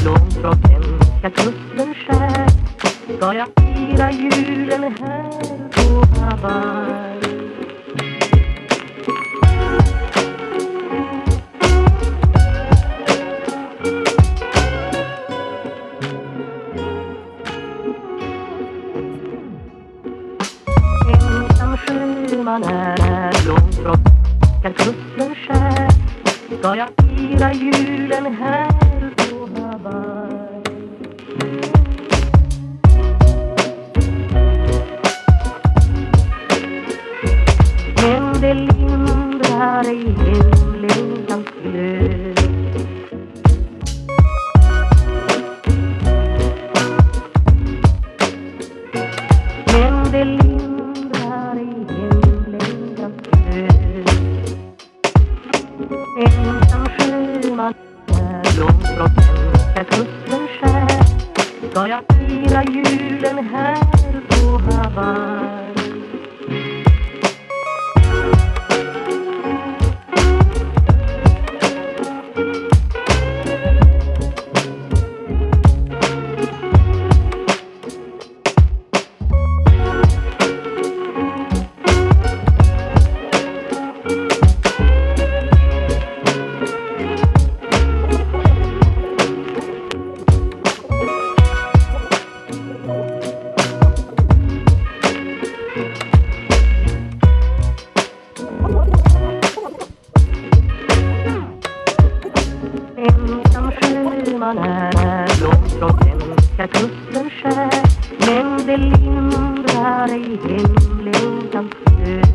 Långt från svenska kusten skär ska jag fira julen här på Hawaii. Ensam sjöman är långt från svenska kusten skär ska jag fira julen här på Hawaii. Men det lindrar ej hemlängtans glöd. Men det lindrar ej hemlängtans glöd. Ensam sjöman är långt från svenska kusten skär ska jag fira julen här på Hawaii. Ensam sjöman är långt från svenska kusten skär men det lindrar ej hemlängtans glöd.